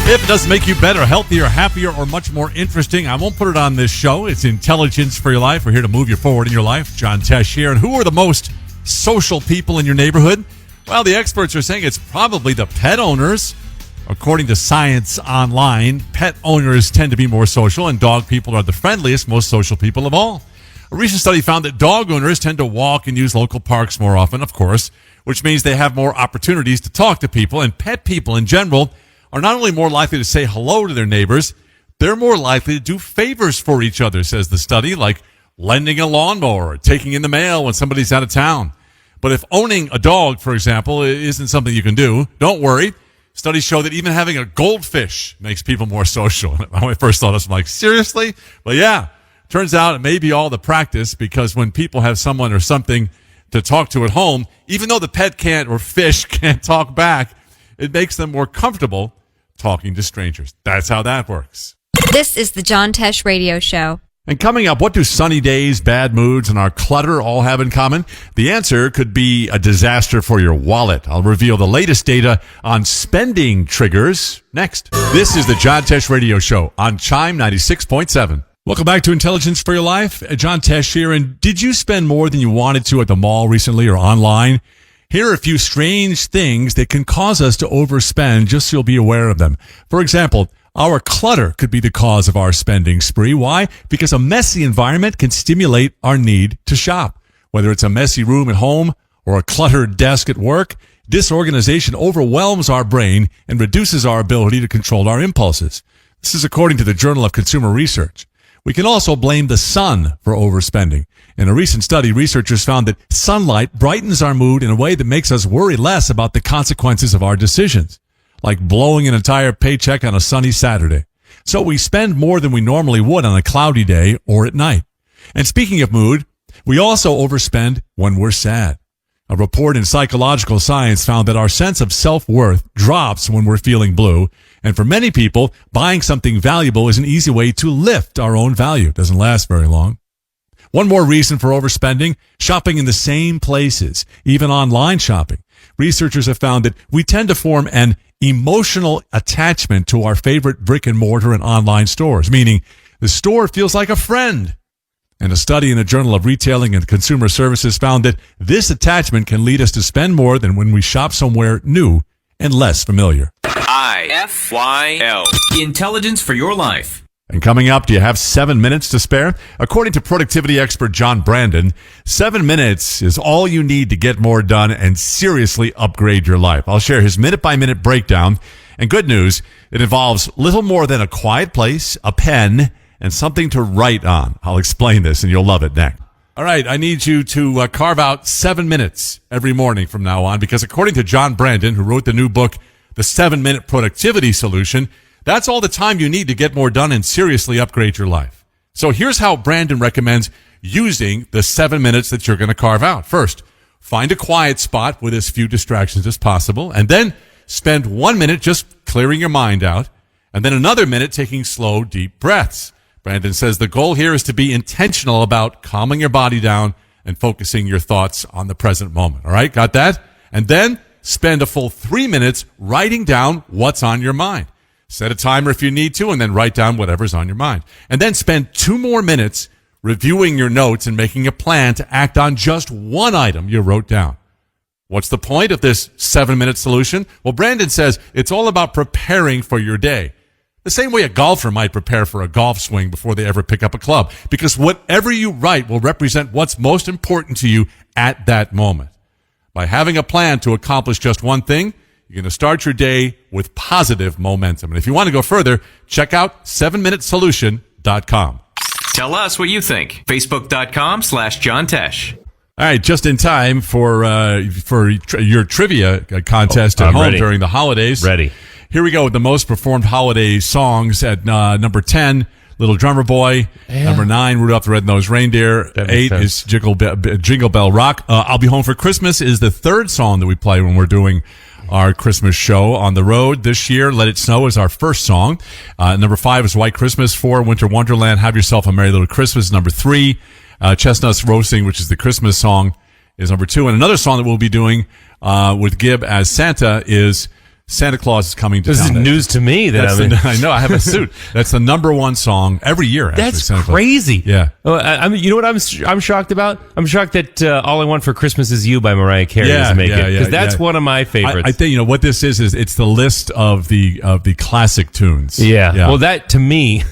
If it doesn't make you better, healthier, happier, or much more interesting, I won't put it on this show. It's intelligence for your life. We're here to move you forward in your life. John Tesh here. And who are the most social people in your neighborhood? Well, the experts are saying it's probably the pet owners. According to Science Online, pet owners tend to be more social, and dog people are the friendliest, most social people of all. A recent study found that dog owners tend to walk and use local parks more often, of course, which means they have more opportunities to talk to people. And pet people in general are not only more likely to say hello to their neighbors, they're more likely to do favors for each other, says the study, like lending a lawnmower or taking in the mail when somebody's out of town. But if owning a dog, for example, isn't something you can do, don't worry. Studies show that even having a goldfish makes people more social. When I first thought this, I'm like, seriously? But yeah, turns out it may be all the practice, because when people have someone or something to talk to at home, even though the pet can't or fish can't talk back, it makes them more comfortable talking to strangers. That's how that works. This is the John Tesh Radio Show. And coming up, what do sunny days, bad moods, and our clutter all have in common? The answer could be a disaster for your wallet. I'll reveal the latest data on spending triggers next. This is the John Tesh Radio Show on CHYM 96.7. Welcome back to Intelligence for Your Life. John Tesh here. And did you spend more than you wanted to at the mall recently or online? Here are a few strange things that can cause us to overspend, just so you'll be aware of them. For example, our clutter could be the cause of our spending spree. Why? Because a messy environment can stimulate our need to shop. Whether it's a messy room at home or a cluttered desk at work, disorganization overwhelms our brain and reduces our ability to control our impulses. This is according to the Journal of Consumer Research. We can also blame the sun for overspending. In a recent study, researchers found that sunlight brightens our mood in a way that makes us worry less about the consequences of our decisions, like blowing an entire paycheck on a sunny Saturday. So we spend more than we normally would on a cloudy day or at night. And speaking of mood, we also overspend when we're sad. A report in Psychological Science found that our sense of self-worth drops when we're feeling blue. And for many people, buying something valuable is an easy way to lift our own value. It doesn't last very long. One more reason for overspending: shopping in the same places, even online shopping. Researchers have found that we tend to form an emotional attachment to our favorite brick and mortar and online stores, meaning the store feels like a friend. And a study in the Journal of Retailing and Consumer Services found that this attachment can lead us to spend more than when we shop somewhere new and less familiar. IFYL. Intelligence for your life. And coming up, do you have 7 minutes to spare? According to productivity expert John Brandon, 7 minutes is all you need to get more done and seriously upgrade your life. I'll share his minute-by-minute breakdown. And good news, it involves little more than a quiet place, a pen, and something to write on. I'll explain this, and you'll love it next. All right, I need you to carve out 7 minutes every morning from now on, because according to John Brandon, who wrote the new book, The 7-Minute Productivity Solution, that's all the time you need to get more done and seriously upgrade your life. So here's how Brandon recommends using the 7 minutes that you're going to carve out. First, find a quiet spot with as few distractions as possible, and then spend 1 minute just clearing your mind out, and then another minute taking slow, deep breaths. Brandon says the goal here is to be intentional about calming your body down and focusing your thoughts on the present moment. All right, got that? And then spend a full 3 minutes writing down what's on your mind. Set a timer if you need to, and then write down whatever's on your mind. And then spend 2 more minutes reviewing your notes and making a plan to act on just one item you wrote down. What's the point of this 7-minute solution? Well, Brandon says it's all about preparing for your day. The same way a golfer might prepare for a golf swing before they ever pick up a club, because whatever you write will represent what's most important to you at that moment. By having a plan to accomplish just one thing, you're going to start your day with positive momentum. And if you want to go further, check out 7minutesolution.com. Tell us what you think. Facebook.com/John Tesh. All right, just in time for your trivia contest at home ready. During the holidays. Ready. Here we go with the most performed holiday songs at number 10, Little Drummer Boy. Yeah. Number 9, Rudolph the Red-Nosed Reindeer. 8 is Jingle Bell Rock. I'll Be Home for Christmas is the third song that we play when we're doing our Christmas show on the road. This year, Let It Snow is our first song. Number 5 is White Christmas. 4, Winter Wonderland, Have Yourself a Merry Little Christmas. Number 3, Chestnuts Roasting, which is the Christmas song, is number 2. And another song that we'll be doing with Gibb as Santa is Santa Claus is Coming to This is Town. news to me. I know. I have a suit. That's the number one song every year. Actually, That's Santa Claus. crazy. Yeah. I mean, you know what I'm shocked about? I'm shocked that All I Want for Christmas Is You by Mariah Carey doesn't make it, because that's one of my favorites. I think what this is it's the list of the classic tunes. Yeah. Well, that to me,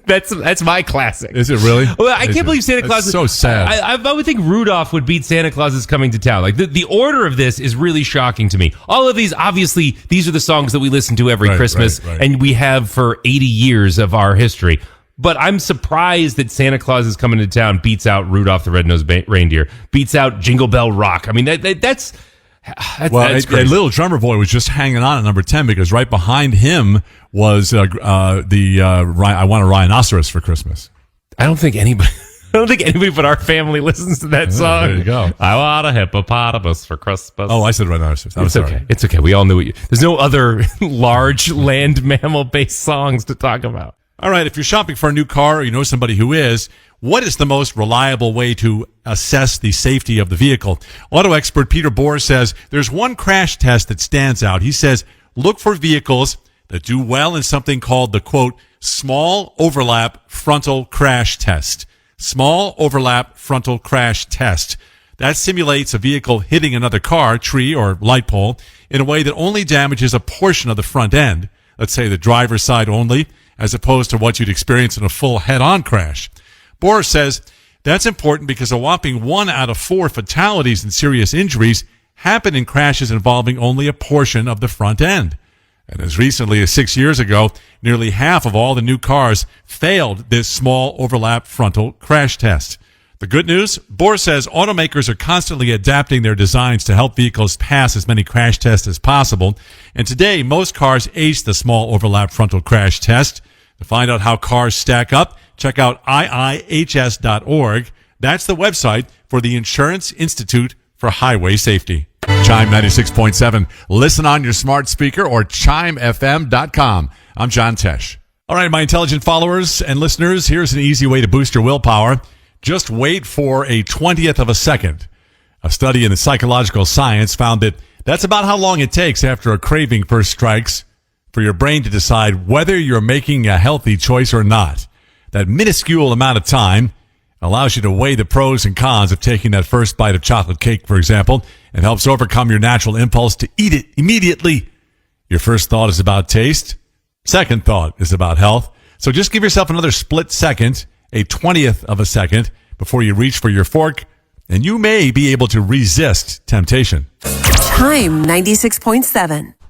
that's my classic. Is it really? Well, I can't believe Santa Claus. That's so sad. I would think Rudolph would beat Santa Claus is Coming to Town. Like the order of this is really shocking to me. All of these, obviously, these are the songs that we listen to every Christmas, right. and we have for 80 years of our history. But I'm surprised that Santa Claus is Coming to Town beats out Rudolph the Red-Nosed Reindeer, beats out Jingle Bell Rock. I mean, that's a crazy. Little Drummer Boy was just hanging on at number 10 because right behind him was I Want a Rhinoceros for Christmas. I don't think anybody but our family listens to that song. There you go. I want a hippopotamus for Christmas. Oh, I said Rhinoceros. I'm It's sorry. okay. It's okay. We all knew it. There's no other large land mammal-based songs to talk about. All right, if you're shopping for a new car or you know somebody who is, what is the most reliable way to assess the safety of the vehicle? Auto expert Peter Bohr says there's one crash test that stands out. He says, look for vehicles that do well in something called the, quote, small overlap frontal crash test. Small overlap frontal crash test. That simulates a vehicle hitting another car, tree, or light pole in a way that only damages a portion of the front end, let's say the driver's side only, as opposed to what you'd experience in a full head-on crash. Bohr says that's important because a whopping 1 out of 4 fatalities and serious injuries happen in crashes involving only a portion of the front end. And as recently as 6 years ago, nearly half of all the new cars failed this small overlap frontal crash test. The good news? Bohr says automakers are constantly adapting their designs to help vehicles pass as many crash tests as possible. And today, most cars ace the small overlap frontal crash test. To find out how cars stack up, check out IIHS.org. That's the website for the Insurance Institute for Highway Safety. Chime 96.7. Listen on your smart speaker or chimefm.com. I'm John Tesh. All right, my intelligent followers and listeners, here's an easy way to boost your willpower. Just wait for a 20th of a second. A study in the psychological science found that that's about how long it takes after a craving first strikes for your brain to decide whether you're making a healthy choice or not. That minuscule amount of time allows you to weigh the pros and cons of taking that first bite of chocolate cake, for example, and helps overcome your natural impulse to eat it immediately. Your first thought is about taste. Second thought is about health. So just give yourself another split second, a 20th of a second, before you reach for your fork, and you may be able to resist temptation. CHYM 96.7.